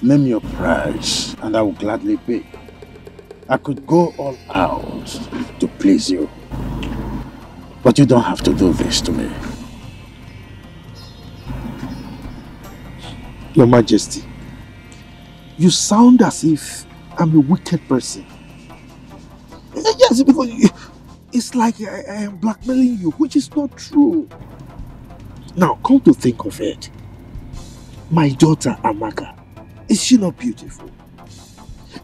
Name your price and I will gladly pay. I could go all out to please you. But you don't have to do this to me. Your Majesty, you sound as if I'm a wicked person. Yes, because it's like I am blackmailing you, which is not true. Now, come to think of it, my daughter Amaka, is she not beautiful?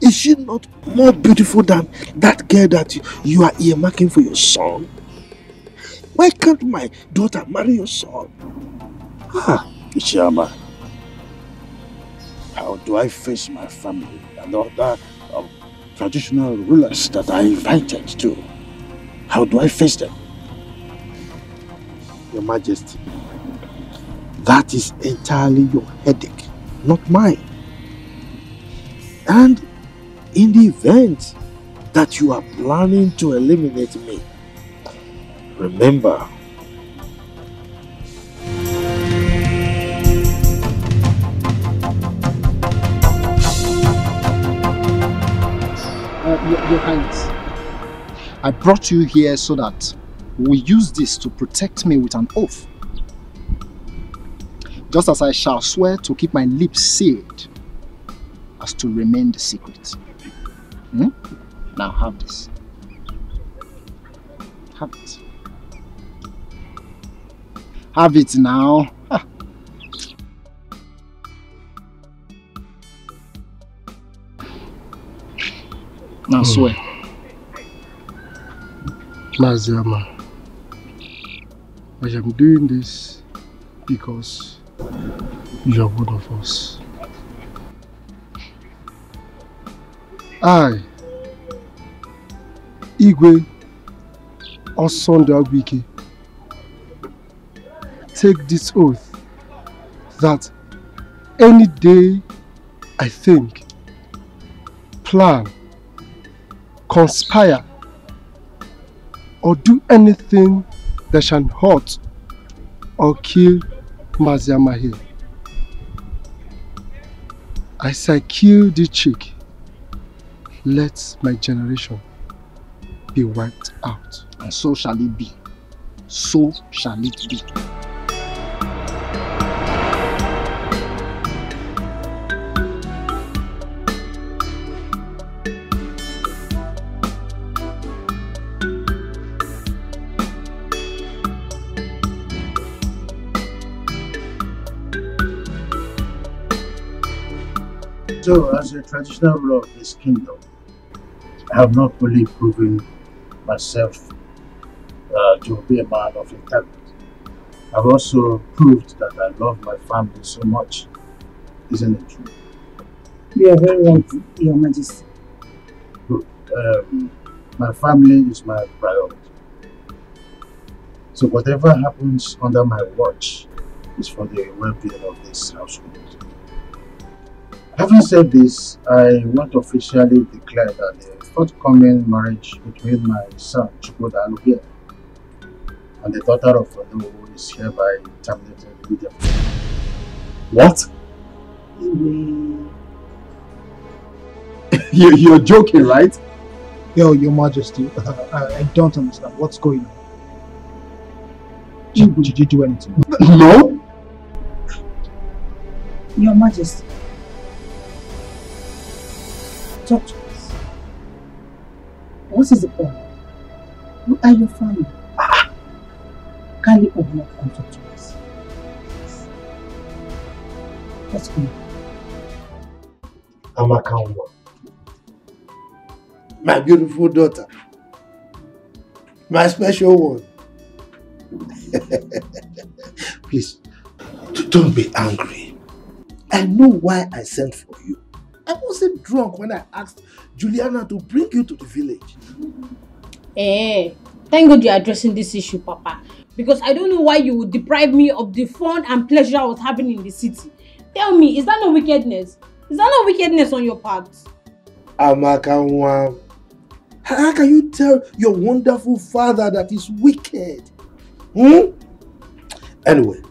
Is she not more beautiful than that girl that you are earmarking for your son? Why can't my daughter marry your son? Ichiyama, how do I face my family and other traditional rulers that I invited to? How do I face them? Your Majesty, that is entirely your headache, not mine. And in the event that you are planning to eliminate me, remember, Your Highness, I brought you here so that we use this to protect me with an oath. Just as I shall swear to keep my lips sealed as to remain the secret. Now have this. Have it. Have it now. Now swear. Maziama, I am doing this because you are one of us. I, Igwe ODIMGBE, take this oath that any day I think, plan, conspire, or do anything that shall hurt or kill Maziama here, as I kill the chick, let my generation be wiped out. And so shall it be. So shall it be. So, as a traditional ruler of this kingdom, I have not fully proven myself to be a man of integrity. I've also proved that I love my family so much. Isn't it true? You are very right, Your Majesty. Good. My family is my priority. So whatever happens under my watch is for the well-being of this household. Having said this, I want to officially declare that the forthcoming marriage between my son Chukwudalu here and the daughter of Odo is hereby terminated immediately. what? You're joking, right? Your Majesty, I don't understand. What's going on? Did you do anything? No. Your Majesty, talk to us. What is the problem? Who are your family? Kindly open up and talk to us. What's going on? Amaka, my beautiful daughter, my special one. Please, don't be angry. I know why I sent for you. I wasn't drunk when I asked Juliana to bring you to the village. Thank God you're addressing this issue, Papa. Because I don't know why you would deprive me of the fun and pleasure I was having in the city. Tell me, is that no wickedness? Is that no wickedness on your part? Amaka, how can you tell your wonderful father that he's wicked? Anyway,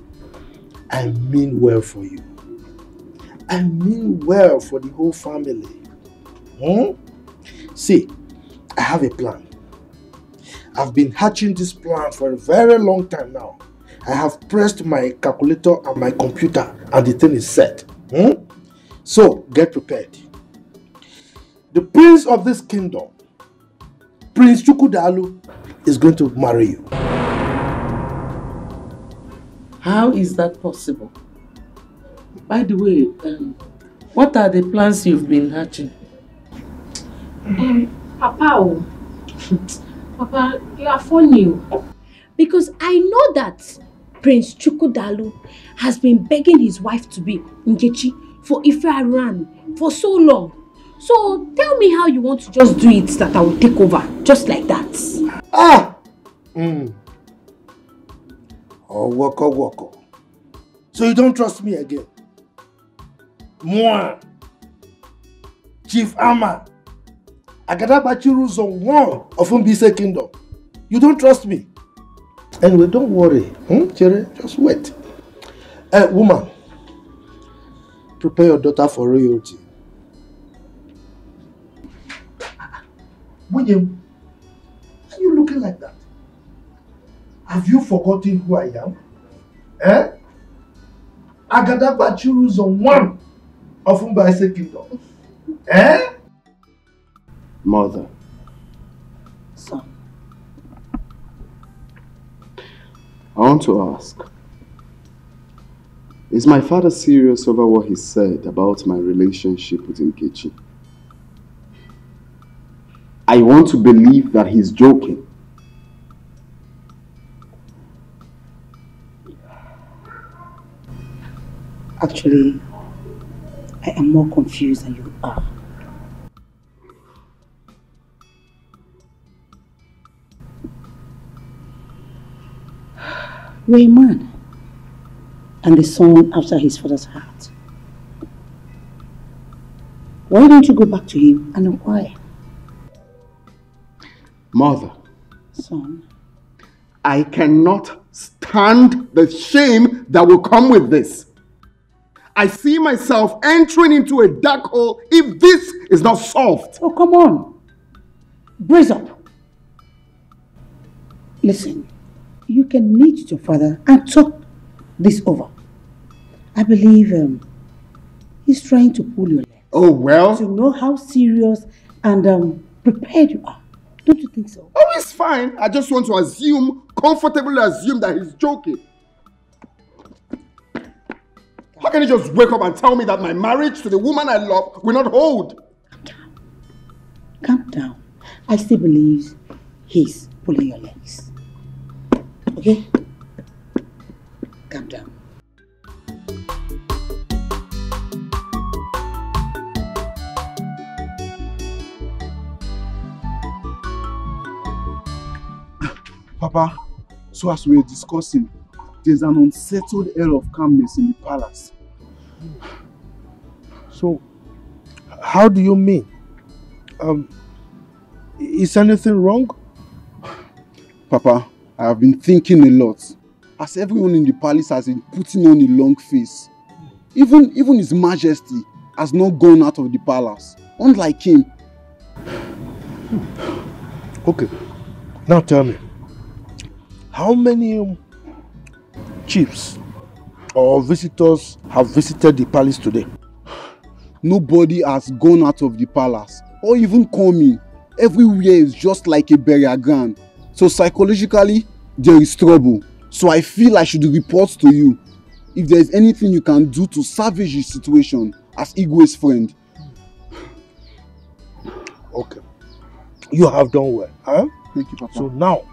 I mean well for you. I mean well for the whole family. See, I have a plan. I've been hatching this plan for a very long time now. I have pressed my calculator and my computer and the thing is set. So, get prepared. The prince of this kingdom, Prince Chukwudalu, is going to marry you. How is that possible? By the way, what are the plans you've been hatching? Papa, Papa, you are funny. Because I know that Prince Chukwudalu has been begging his wife to be Nkechi for Ife for so long. So tell me how you want to just do it that I will take over, just like that. Oh, woko. So you don't trust me again? Moi, Chief Ama, Agadabachiru Zone 1 of Mbise Kingdom. You don't trust me? Anyway, don't worry. Chere, just wait. Woman, prepare your daughter for royalty. William, are you looking like that? Have you forgotten who I am? Agadabachiru Zone 1 of Mbise Kingdom. Mother. Son. I want to ask, is my father serious over what he said about my relationship with Nkechi? I want to believe that he's joking. Actually, I am more confused than you are. You're a man and the son after his father's heart. Why don't you go back to him and inquire? Mother. Son. I cannot stand the shame that will come with this. I see myself entering into a dark hole if this is not solved. Oh, come on. Brace up. Listen, you can meet your father and talk this over. I believe he's trying to pull your leg. Oh, well. To know how serious and prepared you are. Don't you think so? Oh, it's fine. I just want to comfortably assume that he's joking. How can he just wake up and tell me that my marriage to the woman I love will not hold? Calm down. Calm down. I still believe he's pulling your legs. Okay? Calm down. Papa, so as we were discussing, there's an unsettled air of calmness in the palace. So, how do you mean? Is anything wrong? Papa, I have been thinking a lot. As everyone in the palace has been putting on a long face. Even His Majesty has not gone out of the palace, unlike him. Okay, now tell me, how many chiefs or visitors have visited the palace today? Nobody has gone out of the palace or even come in. Everywhere is just like a burial ground. So psychologically, there is trouble. So I feel I should report to you if there is anything you can do to salvage the situation as Igwe's friend. Okay. You have done well. Huh? Thank you, Papa. So now,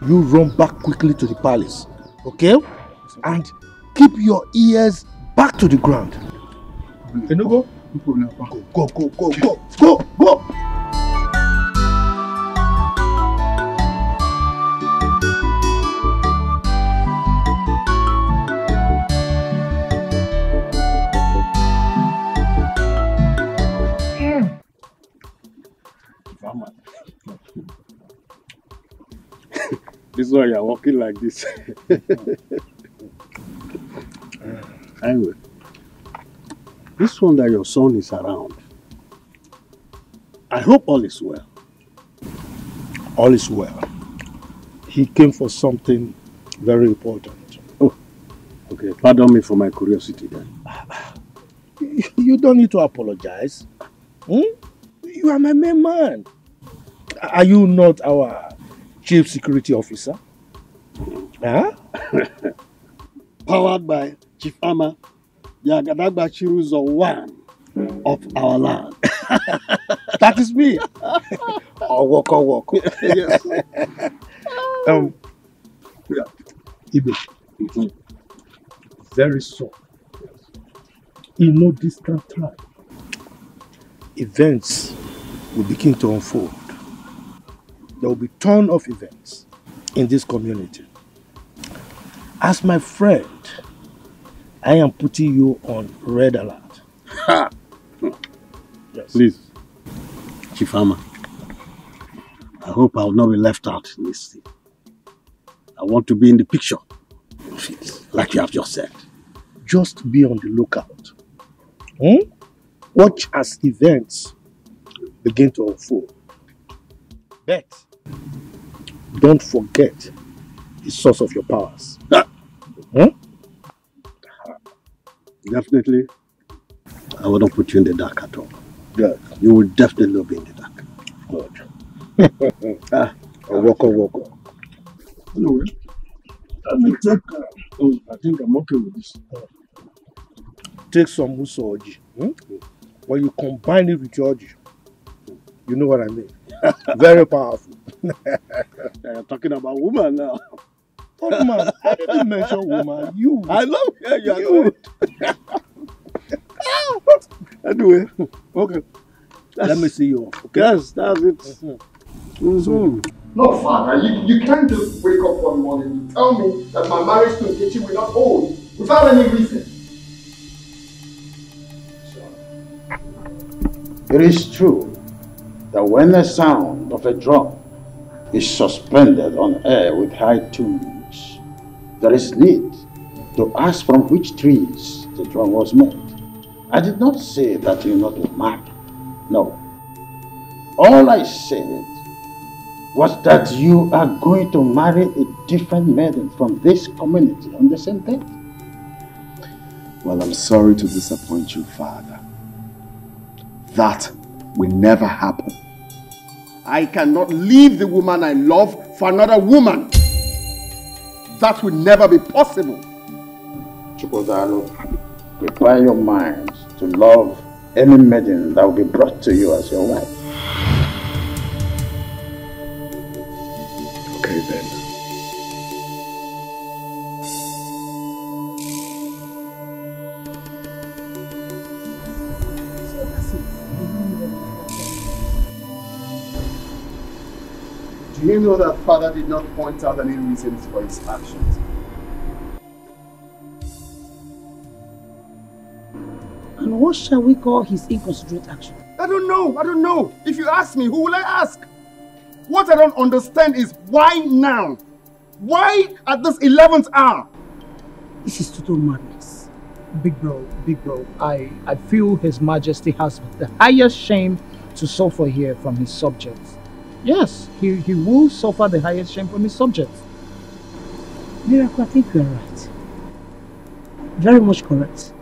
you run back quickly to the palace. Okay? And keep your ears back to the ground. Can you go? No problem, Papa. Go. This is why you are walking like this. Anyway, this one that your son is around, I hope all is well. All is well. He came for something very important. Oh, okay. Pardon me for my curiosity then. You don't need to apologize. You are my main man. Are you not our chief security officer? Huh? Powered by Chief Ama, Yagadagba Chiruzo one of our land. That is me. Woko. Yes. Ibe. Very soon, in no distant time, events will begin to unfold. There will be a ton of events in this community. As my friend, I am putting you on red alert. Yes. Please, Chief Ama, I hope I will not be left out in this thing. I want to be in the picture of it, like you have just said. Just be on the lookout. Watch as events begin to unfold. But don't forget the source of your powers. Definitely, I will not put you in the dark at all. Good. You will definitely not be in the dark. Good. Woko. Anyway, let me take. I think I'm okay with this. Take some musoji. When you combine it with your oji, you know what I mean. Very powerful. You're talking about woman now. Oh man, I didn't mention woman. You. I know. Yeah, you are good. Anyway, okay. Let me see you. Okay? Yes, that's it. No, Father, you can't just wake up one morning and tell me that my marriage to Nkechi will not hold without any reason. It is true that when the sound of a drum is suspended on air with high tunes, there is need to ask from which trees the drum was made. I did not say that you not be married. No. All I said was that you are going to marry a different maiden from this community on the same day. Well, I'm sorry to disappoint you, Father. That will never happen. I cannot leave the woman I love for another woman. That will never be possible. Chukwudalo, prepare your mind to love any maiden that will be brought to you as your wife. Okay then. Do you know that Father did not point out any reasons for his actions? And what shall we call his inconsiderate action? I don't know. If you ask me, who will I ask? What I don't understand is why now? Why at this 11th hour? This is total madness. Big bro, I feel His Majesty has the highest shame to suffer here from his subjects. Yes, he will suffer the highest shame from his subjects. Miracle, I think you are right. Very much correct.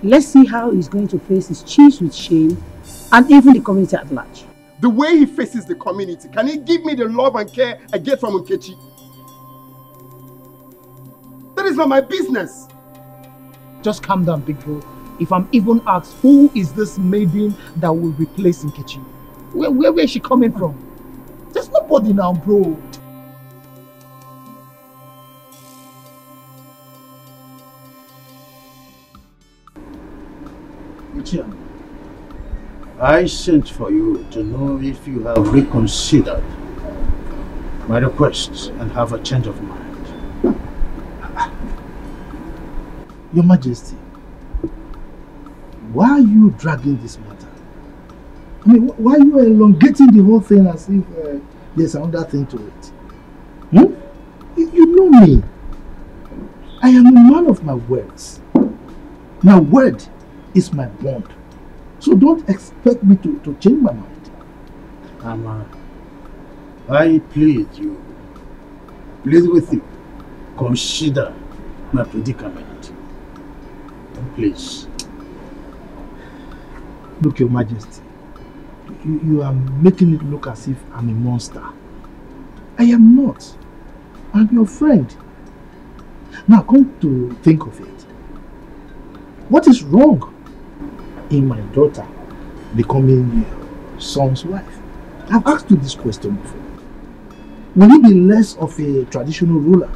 Let's see how he's going to face his chiefs with shame and even the community at large. The way he faces the community, can he give me the love and care I get from Nkechi? That is not my business. Just calm down, big bro. If I'm even asked, who is this maiden that will replace Nkechi? Where is she coming from? There's nobody now, bro. Regina, I sent for you to know if you have reconsidered my request and have a change of mind. Your Majesty, why are you dragging this matter? I mean, why are you elongating the whole thing as if there's another thing to it? You know me. I am a man of my words. My word is my bond. So don't expect me to change my mind. Ama, I plead with you. Consider my predicament. Please. Look, Your Majesty, you are making it look as if I'm a monster. I am not. I'm your friend. Now come to think of it. What is wrong in my daughter becoming your son's wife? I've asked you this question before. Will he be less of a traditional ruler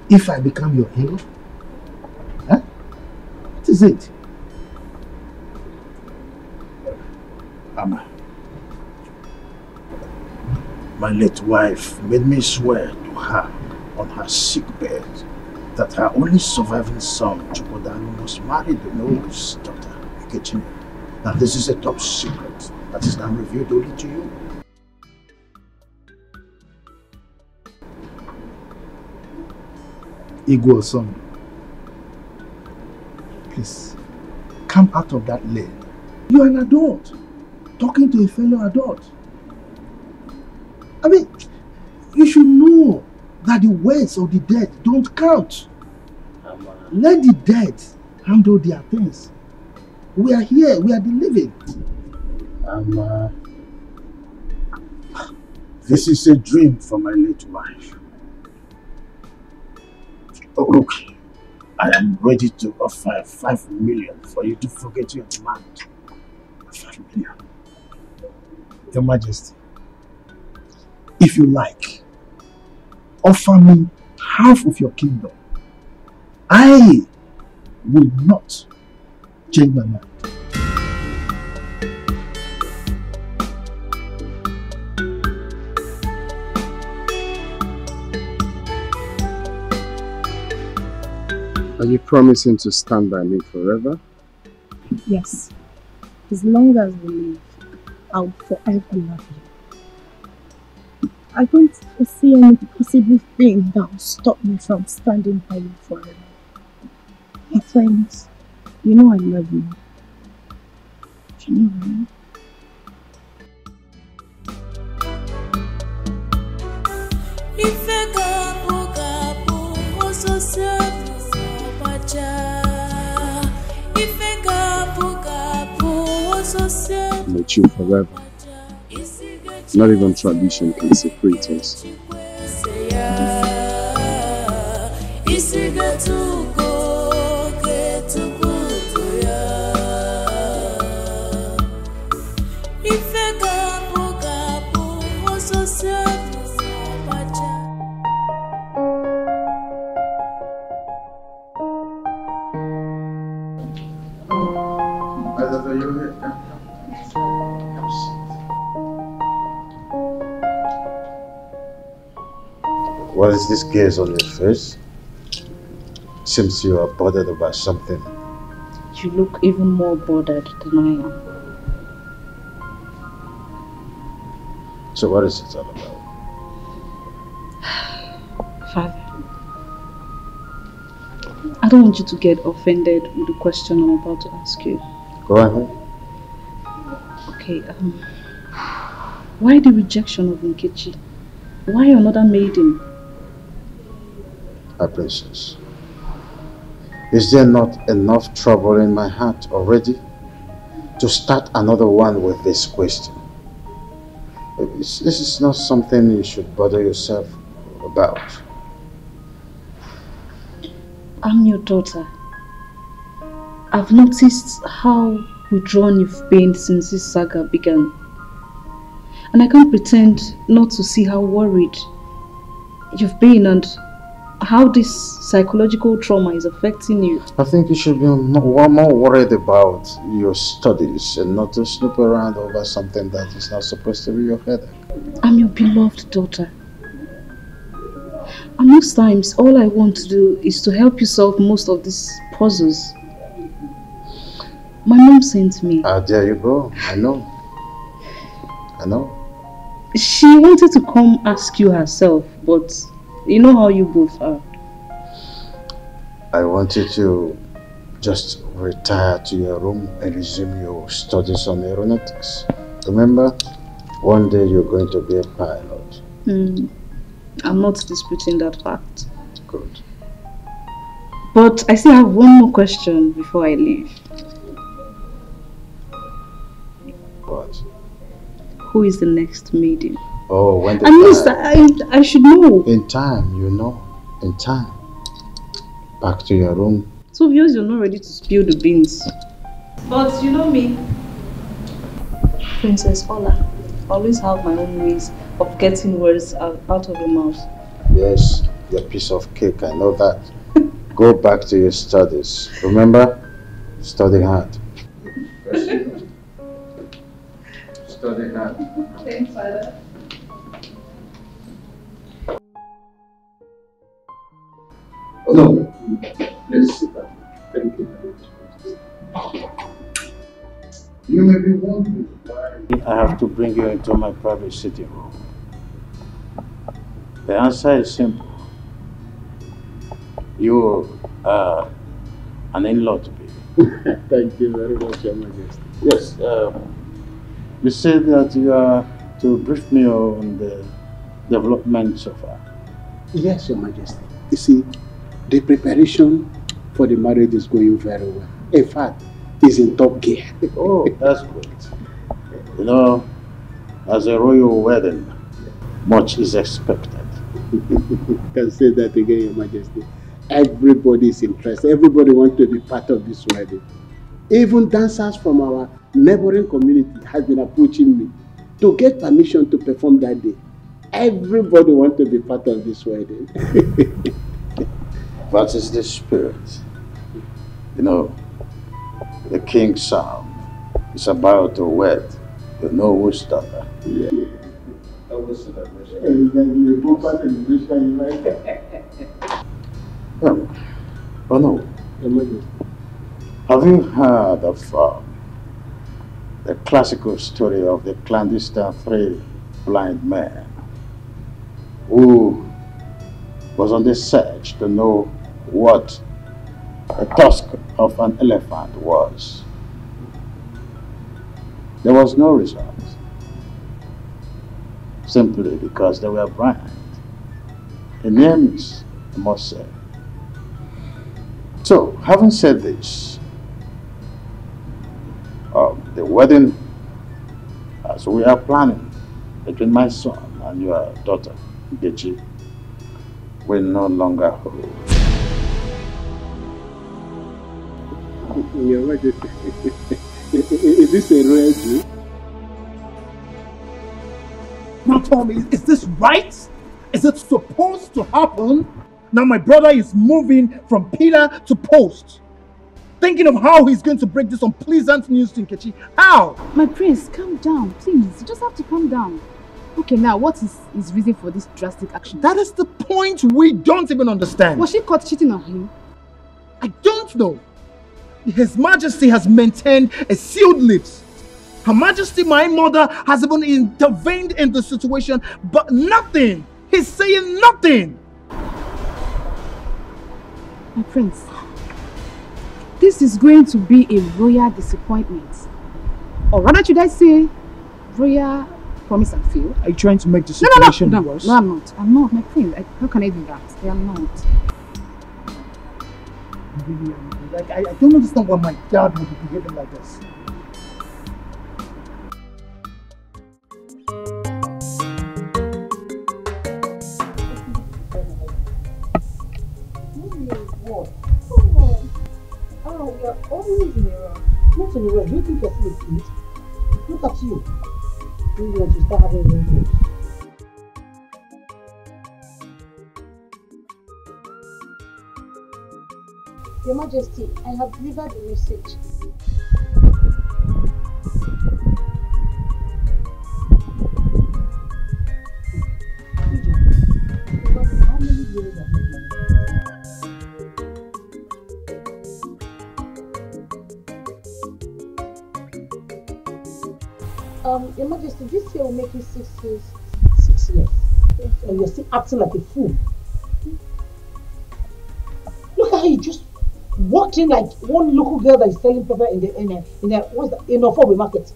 if I become your in-law? Huh? What is it? Ama, my late wife made me swear to her on her sick bed that her only surviving son, Chukwudalu, must marry the noble's daughter, Regina. Now this is a top secret that is now revealed only to you. Igwe son, please, come out of that lane. You are an adult, talking to a fellow adult. I mean, you should know that the words of the dead don't count. Let the dead handle their things. We are here, we are the living. This is a dream for my late wife. Oh, look, I am ready to offer 5 million for you to forget your demand. 5 million. Your Majesty, if you like, offer me half of your kingdom. I will not change my mind. Are you promising to stand by me forever? Yes. As long as we live, I will forever love you. I don't see any possible thing that will stop me from standing by you forever. My friends, you know I love you. You know, right? I'm with you forever. Not even tradition can separate us. What is this gaze on your face? Seems you are bothered about something. You look even more bothered than I am. So what is it all about? Father, I don't want you to get offended with the question I'm about to ask you. Go ahead. Okay, why the rejection of Nkechi? Why another maiden? My princess, is there not enough trouble in my heart already to start another one with this question? This is not something you should bother yourself about. I'm your daughter. I've noticed how withdrawn you've been since this saga began. And I can't pretend not to see how worried you've been and how this psychological trauma is affecting you. I think you should be more worried about your studies and not to snoop around over something that is not supposed to be your headache. I'm your beloved daughter. And most times, all I want to do is to help you solve most of these puzzles. My mom sent me. There you go. I know. She wanted to come ask you herself, but you know how you both are. I want you to just retire to your room and resume your studies on aeronautics. Remember, one day you're going to be a pilot. I'm not disputing that fact. Good. But I still have one more question before I leave. What? Who is the next maiden? Oh, when the At least I should know. In time, you know. In time. Back to your room. It's obvious you're not ready to spill the beans. But you know me, Princess Ola, always have my own ways of getting words out of your mouth. Yes, your piece of cake, I know that. Go back to your studies. Remember, study hard. Study hard. Thanks, Father. No, please sit down. Thank you very much. You may be wondering why I have to bring you into my private sitting room. The answer is simple. You are an in-law to me. Thank you very much, Your Majesty. Yes, you said that you are to brief me on the development so far. Yes, Your Majesty. You see, the preparation for the marriage is going very well. In fact, it's in top gear. Oh, that's great. You know, as a royal wedding, much is expected. You can say that again, Your Majesty. Everybody is interested. Everybody wants to be part of this wedding. Even dancers from our neighboring community have been approaching me to get permission to perform that day. Everybody wants to be part of this wedding. That is the spirit. You know, the king's son is about to wed the Noah's daughter. Yeah. Oh no. Have you heard of the classical story of the clandestine three blind men who was on the search to know what the tusk of an elephant was? There was no result, simply because they were blind. A near miss, I must say. So, having said this, the wedding, as we are planning between my son and your daughter, Nkechi, will no longer hold. Your Majesty, is this a real deal? Now tell me, is this right? Is it supposed to happen? Now my brother is moving from pillar to post. Thinking of how he's going to break this unpleasant news to Nkechi. How? My prince, calm down, please. You just have to calm down. Okay, now what is his reason for this drastic action? That is the point we don't even understand. Was she caught cheating on him? I don't know. His Majesty has maintained a sealed lips. Her Majesty, my mother, has even intervened in the situation, but nothing. He's saying nothing. My prince, this is going to be a royal disappointment. Or rather, should I say, royal promise and fail? Are you trying to make the situation worse? No, I'm not. I'm not, my prince. How can I do that? I am not. Really, like, I don't understand why my dad would be behaving like this. Oh, you're always in a rush. Not in a rush. Do you think you're still a kid? Look at you. You want to start having wrinkles. Your Majesty, I have delivered the message. How many years have you been? Your Majesty, this year will make you 6 years. 6 years? Yes, And you're still acting like a fool. Look at how you just walked in like one local girl that is selling pepper in the Ofobe market.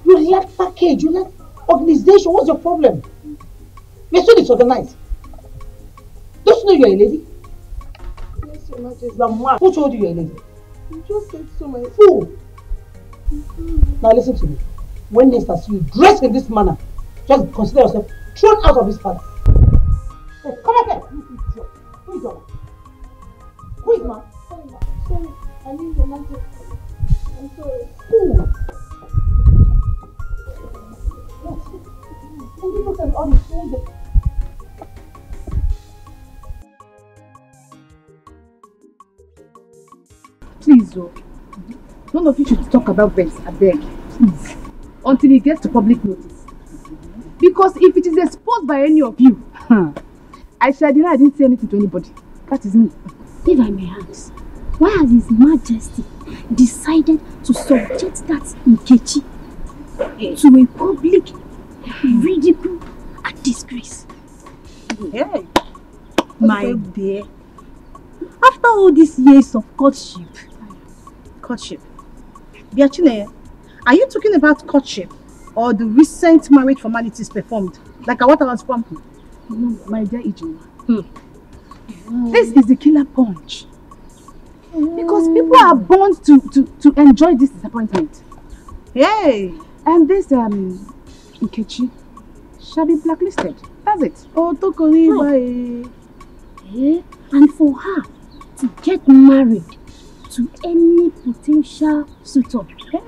You lack package, you lack organization. What's your problem? You're so disorganized. Don't you know you're a lady? Yes, Your Majesty. You're mad. Who told you you're a lady? You just said so, my Fool. Now listen to me. When next I see you dressed in this manner, just consider yourself thrown out of this palace. Hey, come back here. Who is your man? Who is man? Sorry, I mean Your Majesty. I'm sorry. Fool. And you look at all these things. Please, oh, none of you should talk about Benz, I beg. Please. Until it gets to public notice. Because if it is exposed by any of you, I shall deny I didn't say anything to anybody. That is me. If I may ask, why has His Majesty decided to subject that Nkechi to a public ridicule and disgrace? Hey, my dear. After all these years of courtship, Biachine, are you talking about courtship or the recent marriage formalities performed? Like what I was prompting? No, my dear Ijoma. This is the killer punch. Because people are born to enjoy this disappointment. Hey! And this Nkechi shall be blacklisted. That's it. Oh, Tokoli. And for her to get married to any potential suitor, it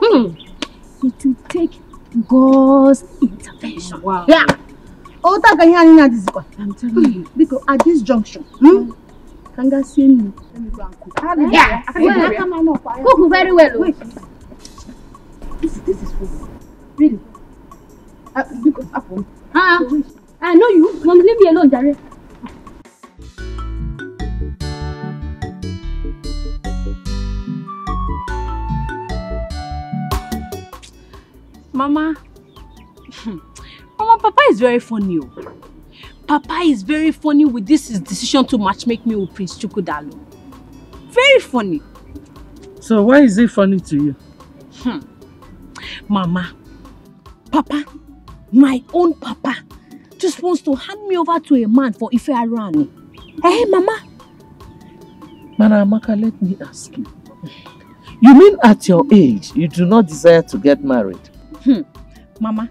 will take God's intervention. Wow. Yeah. Oh, I'm telling you. Because at this junction, Kanga see me. Let me go and cook. Yeah. Cook very well. Wait. This is for you. Really? Because Apple. I know you. Mom, leave me alone, Jare. Mama, Papa is very funny. Papa is very funny with his decision to matchmake me with Prince Chukwu Dalu. Very funny. So why is it funny to you? Mama, Papa, my own Papa, just wants to hand me over to a man for Ife Arani. Hey, Mama. Amaka, let me ask you. You mean at your age, you do not desire to get married? Mama,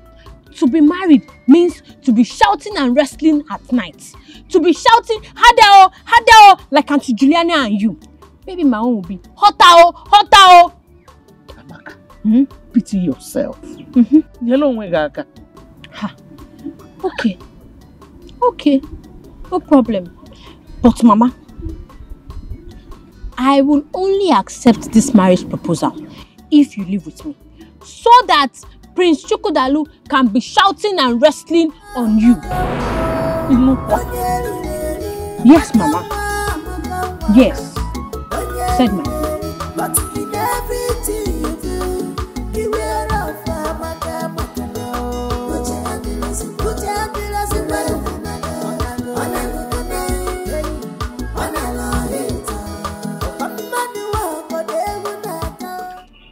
to be married means to be shouting and wrestling at night. To be shouting, Hadao, Hadao, like Auntie Juliana and you. Maybe my own will be, Hotao, Hotao. Amaka, pity yourself. Okay, no problem. But Mama, I will only accept this marriage proposal if you live with me, so that Prince Chukwu Dalu can be shouting and wrestling on you. Yes, Mama. Yes, said Mama.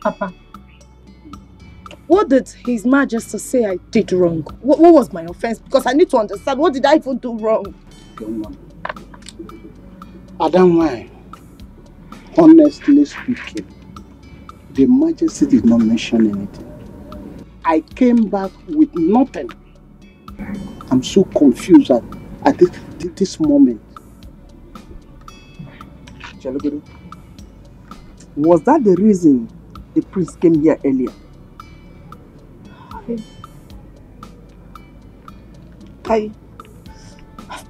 Papa, what did His Majesty say I did wrong? What was my offense? Because I need to understand, what did I even do wrong? Adam, honestly speaking, the Majesty did not mention anything. I came back with nothing. I'm so confused at this moment. Was that the reason the priest came here earlier? I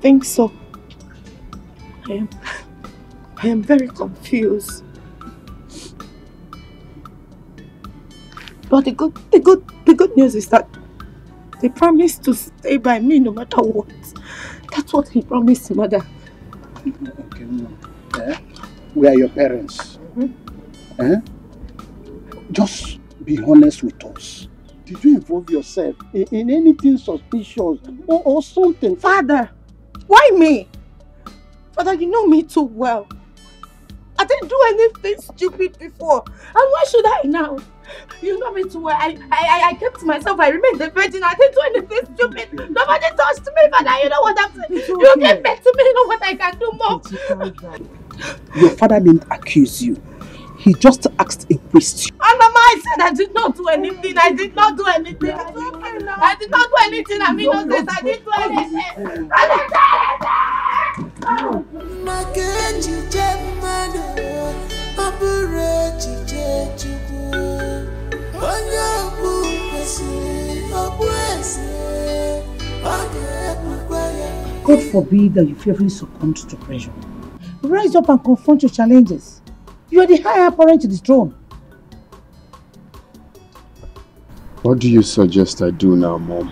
think so. I am very confused. But the good news is that they promised to stay by me no matter what. That's what he promised, Mother. Okay, we are your parents. Just be honest with us. Did you involve yourself in anything suspicious or something? Father, why me? Father, you know me too well. I didn't do anything stupid before. And why should I now? You know me too well. I kept to myself. I remained a virgin. I didn't do anything stupid. Nobody touched me, Father. You know what I'm saying? Okay. You gave birth to me. You know what I can do more. Your father didn't accuse you. He just asked a question. And Mama, I said I did not do anything. I did not do anything. I did not do anything. I'm innocent. I didn't do anything. I didn't do God forbid that you fearfully succumbed to pressure. Rise up and confront your challenges. You are the higher apparent to the throne. What do you suggest I do now, Mom?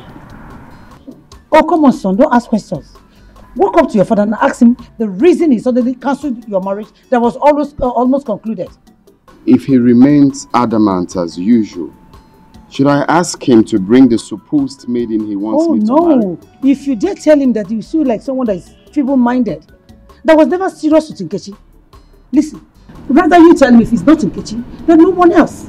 Oh, come on, son. Don't ask questions. Walk up to your father and ask him the reason he suddenly cancelled your marriage that was almost concluded. If he remains adamant as usual, should I ask him to bring the supposed maiden he wants me to marry? Oh, no. If you dare tell him that you feel like someone that is feeble-minded, that was never serious with Nkechi. Listen, rather you tell him if he's not Nkechi, then no one else.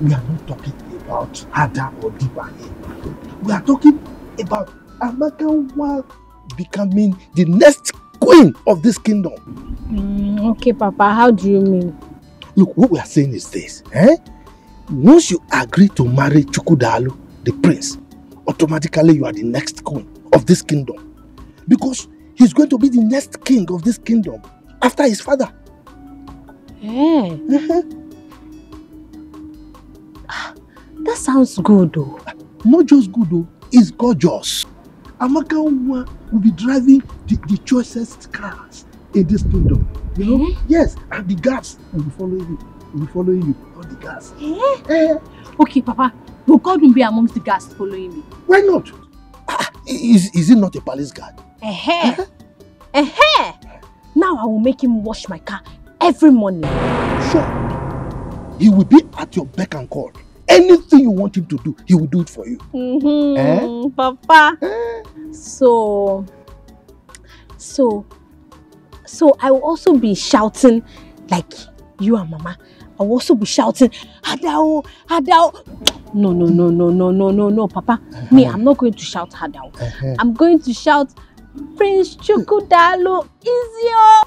We are not talking about Ada or Dibanye. We are talking about Amaka becoming the next queen of this kingdom. Okay, Papa, how do you mean? Look, what we are saying is this. Once you agree to marry Chukwudalu, the prince, automatically you are the next queen of this kingdom. Because he's going to be the next king of this kingdom after his father. That sounds good though. Not just good though, it's gorgeous. Amaka will be driving the choicest cars in this kingdom. You know? Yes, and the guards will be following you. Will be following you. All the guards. Okay, Papa. Will God be amongst the guards following me? Why not? Is it not a palace guard? Now I will make him wash my car every morning. Sure. He will be at your beck and call. Anything you want him to do, he will do it for you. Papa. So I will also be shouting like you and Mama. I will also be shouting, Hadao, Hadao. No, Papa. Me, I'm not going to shout Hadao. I'm going to shout, Prince Chukwudalu, Izio.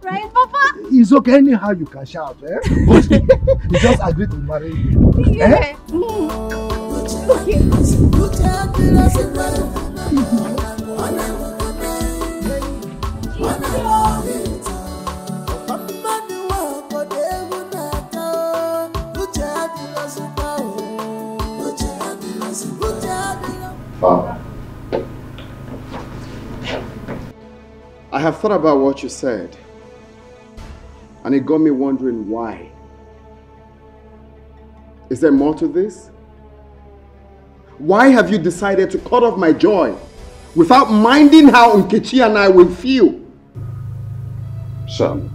Right, Papa? It's okay, anyhow you can shout, But he just agreed to marry you. Yeah. Father, I have thought about what you said. And it got me wondering why. Is there more to this? Why have you decided to cut off my joy without minding how Nkechi and I will feel? Son,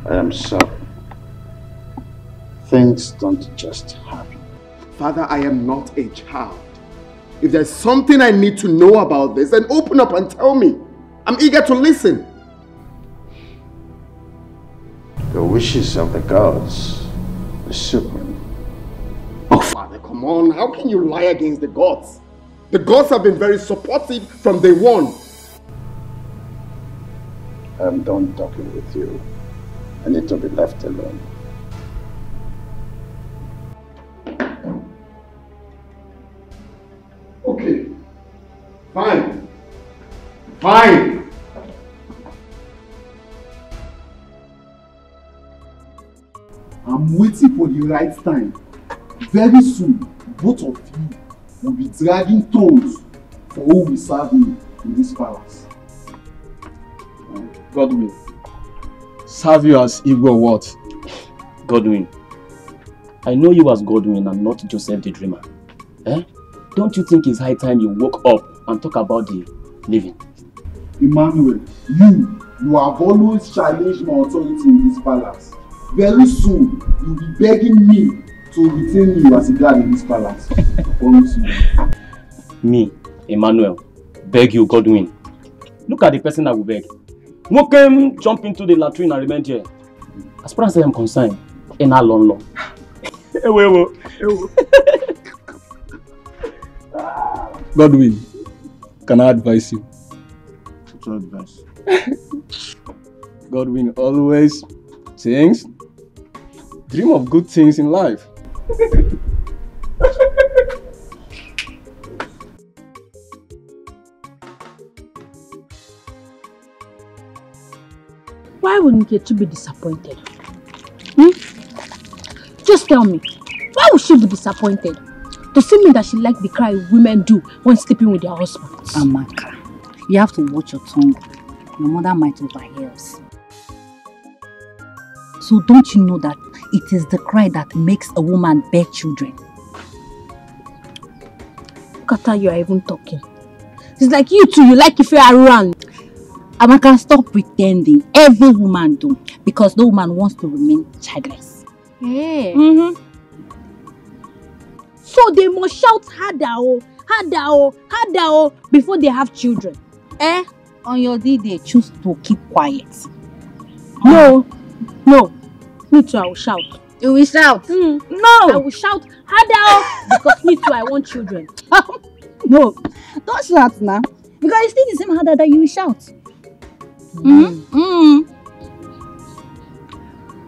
I am sorry. Things don't just happen. Father, I am not a child. If there's something I need to know about this, then open up and tell me. I'm eager to listen. The wishes of the gods is supreme. Oh, Father, come on. How can you lie against the gods? The gods have been very supportive from day one. I'm done talking with you. I need to be left alone. Okay. Fine. Fine. I'm waiting for the right time. Very soon, both of you will be dragging toes for who will serve me in this palace. Godwin. Serve you as Igbo what? Godwin, I know you as Godwin and not Joseph the dreamer. Eh? Don't you think it's high time you woke up and talk about the living? Emmanuel, you have always challenged my authority in this palace. Very soon, you'll be begging me to retain you as a guard in this palace. I promise you. Me, Emmanuel, beg you, Godwin. Look at the person I will beg. Who came jump into the latrine and remain here? As far as I am concerned, in a long. Godwin, can I advise you? What's your advice? Godwin always thinks, dream of good things in life. Why would Nkechi be disappointed? Just tell me, why would she be disappointed? To see me that she like the cry women do when sleeping with their husbands. Amaka, you have to watch your tongue. Your mother might overhear us. So don't you know that it is the cry that makes a woman bear children? Look at how you are even talking. It's like you too, you like if you are around. Amaka, stop pretending. Every woman do. Because no woman wants to remain childless. Yeah. So they must shout harder, harder, before they have children. On your day, they choose to keep quiet. No. Me too, I will shout. You will shout? No. I will shout harder because me too, I want children. No, don't shout now. Because it's still the same harder that you will shout.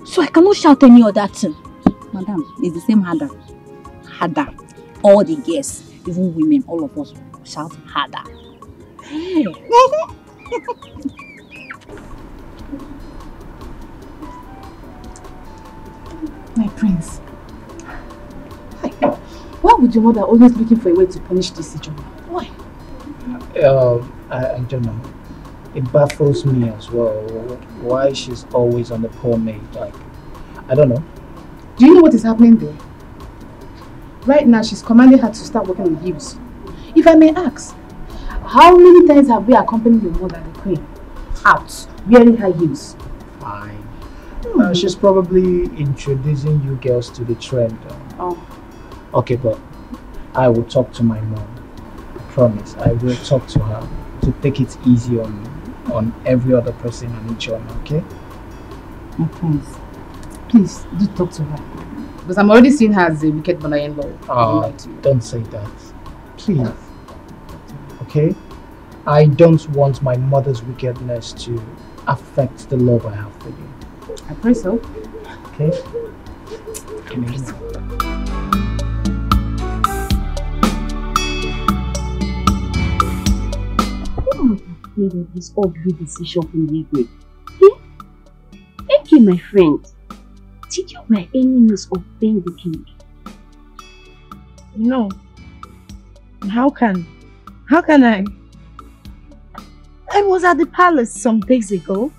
So I cannot shout any other thing. Madam, it's the same harder. Harder. All the girls, even women, all of us shout harder. Hey. My prince. Why would your mother always looking for a way to punish this Ijeoma? Why? I don't know. It baffles me as well. Why she's always on the poor maid. Like, I don't know. Do you know what is happening there? Right now, she's commanding her to start working with heels. If I may ask, how many times have we accompanied your mother, the queen, out wearing her heels? Fine. She's probably introducing you girls to the trend. Okay, but I will talk to my mom. I promise. I will talk to her to take it easy on every other person and each other, okay? My prince, please do talk to her. Because I'm already seeing her as a wicked mother-in-law. Don't say that. Please. Okay? I don't want my mother's wickedness to affect the love I have for you. I pray so. Okay? Who am I afraid of this ugly decision from Igwe? Okay, my friend. Did you by any means offend the king? No. How can I? I was at the palace some days ago.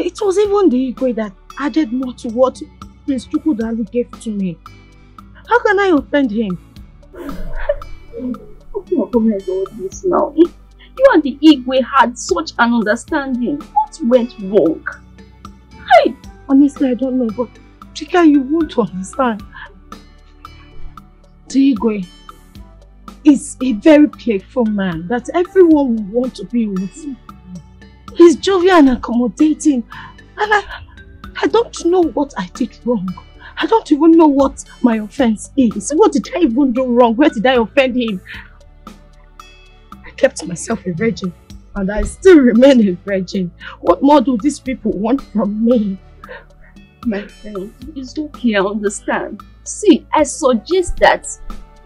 It was even the Igwe that added more to what Prince Chukwudalu gave to me. How can I offend him? Oh my God, this now. You and the Igwe had such an understanding. What went wrong? Hey, honestly, I don't know, but Chika, you won't understand. The Igwe is a very playful man that everyone will want to be with. He's jovial and accommodating, and I don't know what I did wrong. I don't even know what my offense is. What did I even do wrong? Where did I offend him? I kept myself a virgin, and I still remain a virgin. What more do these people want from me? My friend, it's okay, I understand. See, I suggest that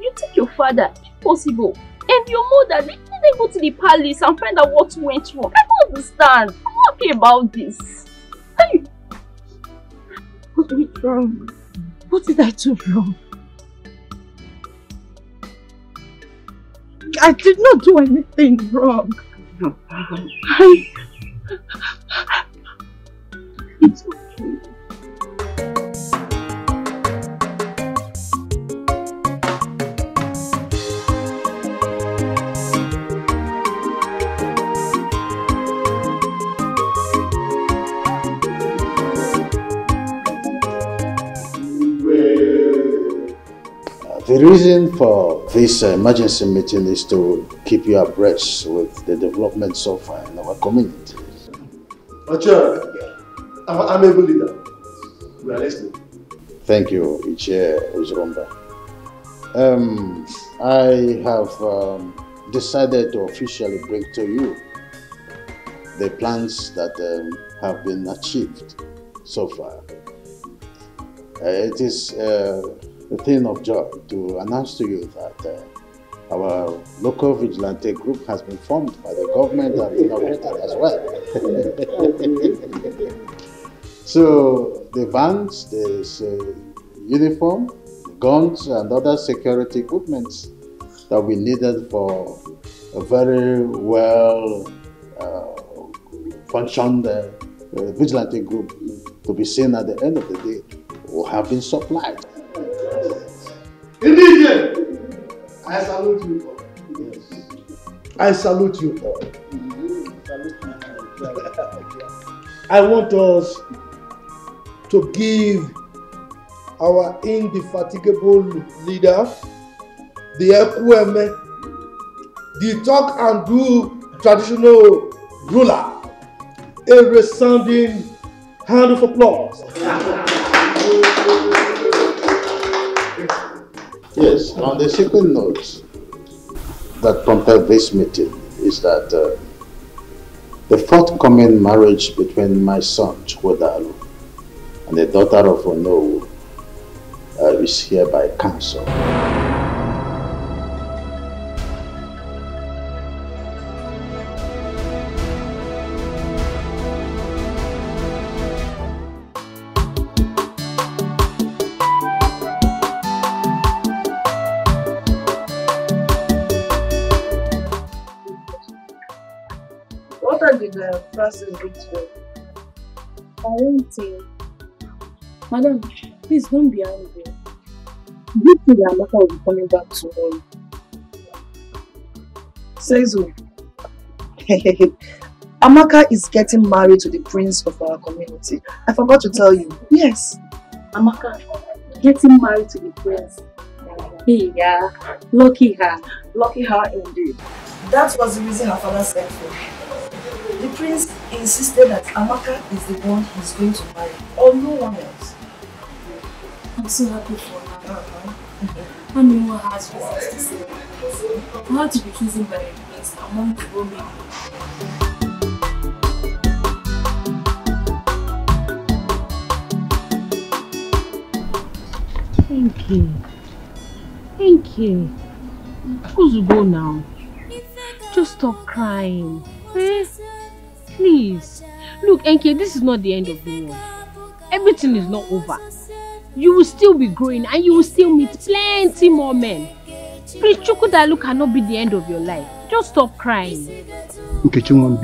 you take your father, if possible, and your mother, they go to the palace and find out what went wrong. I don't understand. I'm not happy about this. Hey. What went wrong? What did I do wrong? I did not do anything wrong. No. It's okay. The reason for this emergency meeting is to keep you abreast with the development so far in our community. Ocha, I'm able leader. We are listening. Thank you, Ichie Uzurumba. I have decided to officially bring to you the plans that have been achieved so far. It is a thing of joy to announce to you that our local vigilante group has been formed by the government and inaugurated as well. So the vans, the uniform, the guns and other security equipment that we needed for a very well functioned vigilante group to be seen at the end of the day will have been supplied. Indeed, I salute you all. Yes. I salute you all. I want us to give our indefatigable leader, the Ekweme, the talk and do traditional ruler, a resounding hand of applause. Yes, on the second note that prompted this meeting is that the forthcoming marriage between my son Chukwudalu and the daughter of Onowu is hereby cancelled. Francis reach you? I won't say. Madam, please don't be angry. You think Amaka will be coming back tomorrow? Says who? Amaka is getting married to the prince of our community. I forgot to tell you. Yes. Amaka getting married to the prince. Hey, yeah. Lucky her. Lucky her indeed. That was the reason her father sent for her. The prince insisted that Amaka is the one he's going to marry, or no one else. I'm so happy for her. I mean, what has reasons to say? I had to be chosen by the prince among the women. Thank you. Thank you. Who's go now? Just stop crying. Eh? Please. Look, Enke, this is not the end of the world. Everything is not over. You will still be growing and you will still meet plenty more men. Prince Chukwudalu cannot be the end of your life. Just stop crying. Nkechunwan,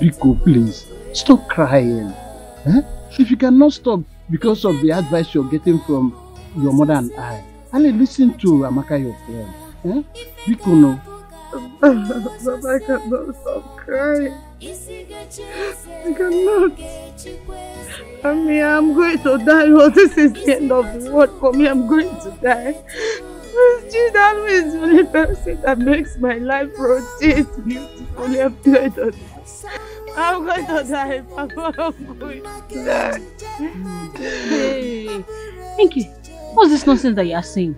Biko, please. Stop crying. Eh? If you cannot stop because of the advice you're getting from your mother and I listen to Amaka, your friend. Eh? Biko, no. But I cannot stop crying. I cannot. I mean, I'm going to die. Oh, this is the end of the world for me. I'm going to die. She's always the only person that makes my life rotate beautifully. I'm going to die. I'm going to die, Papa. I'm going to die. Hey, Enke, what's this nonsense that you are saying?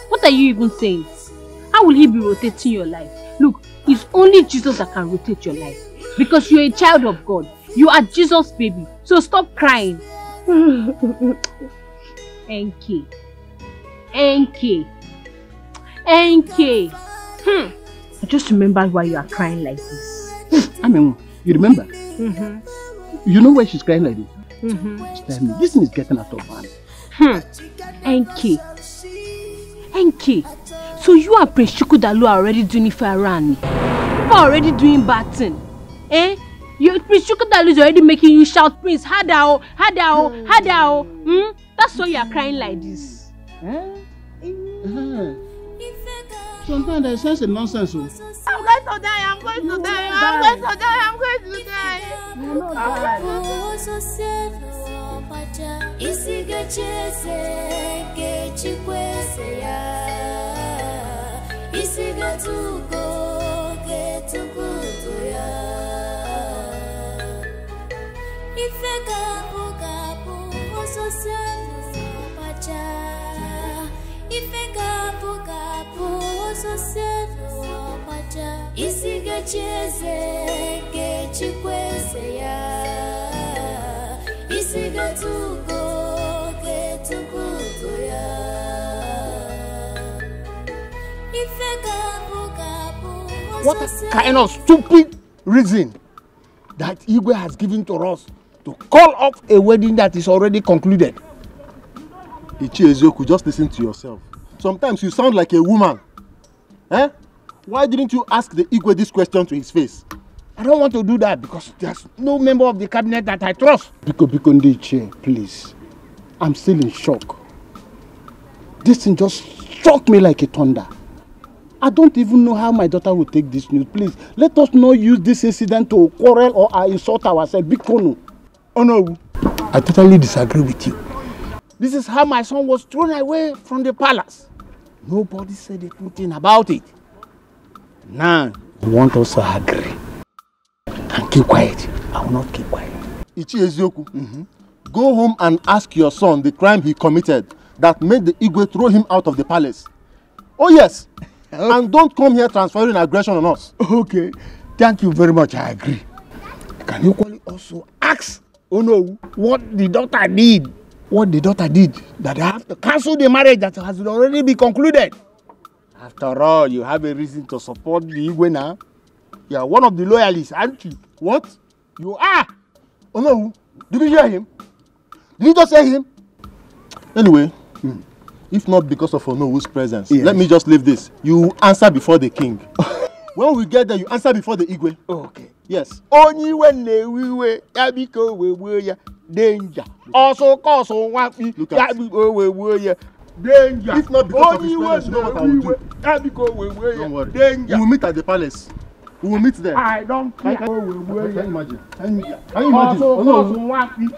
What are you even saying? How will he be rotating your life? Look, it's only Jesus that can rotate your life. Because you're a child of God. You are Jesus' baby. So stop crying. Enke. Enke. Enke. I just remembered why you are crying like this. I mean, you remember? You know why she's crying like this? Tell me, this thing is getting out of hand. Enke. Enke. So you and Prince Chukwudalu are already doing it for Arani. You are already doing bad thing. Eh? Prince Chukwudalu is already making you shout, Prince, Hadao, Hadao, Hadao. That's why you are crying like this. Sometimes there's sense in nonsense. I'm going to die, I'm going to die, I'm going to die, I'm going to die. Isigachese, What kind of stupid reason that Igwe has given to us to call off a wedding that is already concluded? Ichiezoku, just listen to yourself. Sometimes you sound like a woman. Eh? Why didn't you ask the Igwe this question to his face? I don't want to do that because there's no member of the cabinet that I trust. Biko Ndiche, please. I'm still in shock. This thing just struck me like a thunder. I don't even know how my daughter will take this news. Please, let us not use this incident to quarrel or insult ourselves. Biko. Oh no, I totally disagree with you. This is how my son was thrown away from the palace. Nobody said a thing about it. Now, you want us to agree and keep quiet. I will not keep quiet. Ichiezoku, go home and ask your son the crime he committed that made the Igwe throw him out of the palace. Oh yes, and don't come here transferring aggression on us. Okay, thank you very much, I agree. Can you also ask Ono what the daughter did? What the daughter did that they have to cancel the marriage that has already been concluded. After all, you have a reason to support the Igwe now. You are one of the loyalists, aren't you? What? You are. Oh no, did you hear him? Did you just hear him? Anyway, if not because of Onowu's presence, yes, let me just leave this. You answer before the king. When we get there, you answer before the Igwe. Okay. Yes. Only when we were danger. Also cause on one feet. Look at danger. If not because of his presence, you know what I will do. Don't worry. Danger. We will meet at the palace. We will meet there. I don't care. Can you imagine? Can you imagine? Also cause on one feet.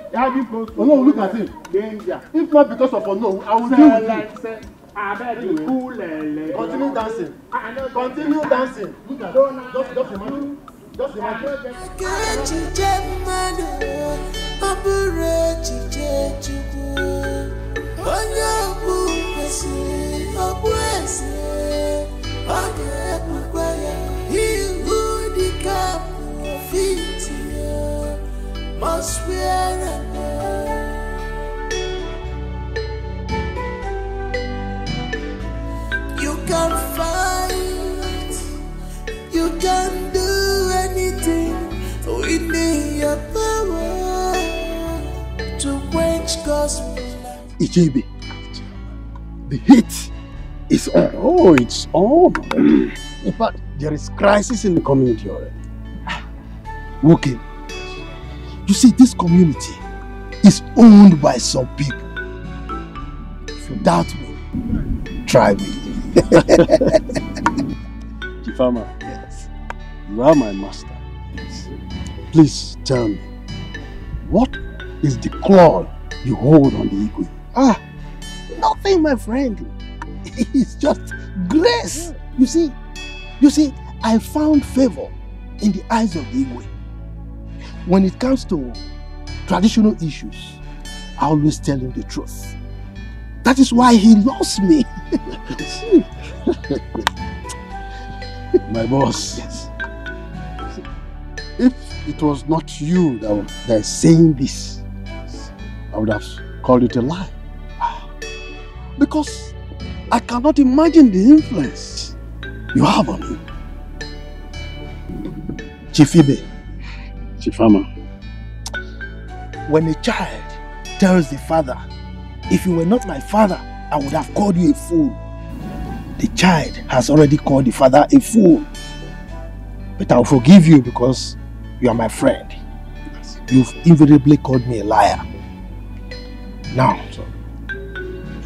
Oh no, look at him. Danger. If not because of Ono, I will deal with you. Continue dancing. Continue dancing. Look at it. Just imagine. Just imagine. Must wear you can fight, you can do anything within your power to quench gospel. Ichebe, the heat is on. Oh, it's on. In fact, there is crisis in the community already. Okay. You see, this community is owned by some people. If you doubt me, try me. Chifama, yes, you are my master. Yes. Please tell me, what is the claw you hold on the Igwe? Nothing, my friend. It's just grace. You see, I found favor in the eyes of the Igwe. When it comes to traditional issues, I always tell him the truth. That is why he loves me. My boss, yes. If it was not you that is saying this, I would have called it a lie. Because I cannot imagine the influence you have on him. Chifibe, Chifama, when a child tells the father, if you were not my father, I would have called you a fool. The child has already called the father a fool. But I'll forgive you because you are my friend. You've invariably called me a liar. Now,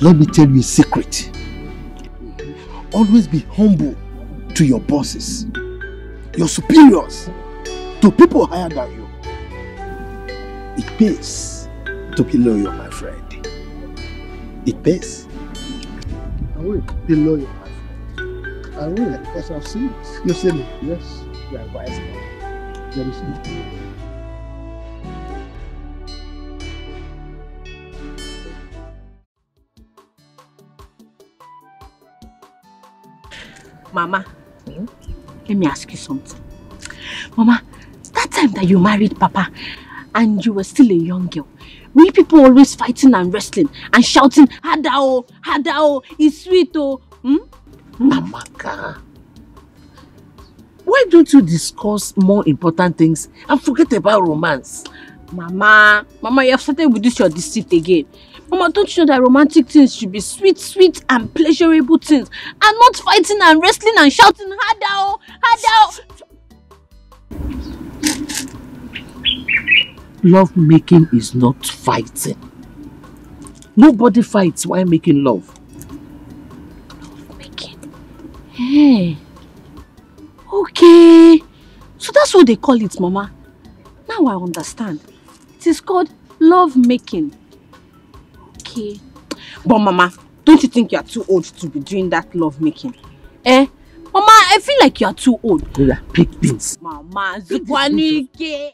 let me tell you a secret. Always be humble to your bosses, your superiors, to people higher than you. It pays to be loyal, my friend. It pays. Wait, be loyal, my friend. I will, because I've seen it. You've seen it? Yes. You are wise man. Very soon. Mama, let me ask you something. Mama, that time that you married Papa and you were still a young girl, were you people always fighting and wrestling and shouting, Hadao, Hadao, it's sweet oh? Amaka, why don't you discuss more important things and forget about romance? Mama, you have started with this your deceit again. Mama, don't you know that romantic things should be sweet, sweet and pleasurable things and not fighting and wrestling and shouting, Hadao, Hadao. Love making is not fighting. Nobody fights while making love. Love making? Hey. Okay. So that's what they call it, Mama. Now I understand. It is called love making. Okay. But Mama, don't you think you are too old to be doing that love making? Eh? Mama, I feel like you are too old. They are pig beans. Mama, Zukwanike.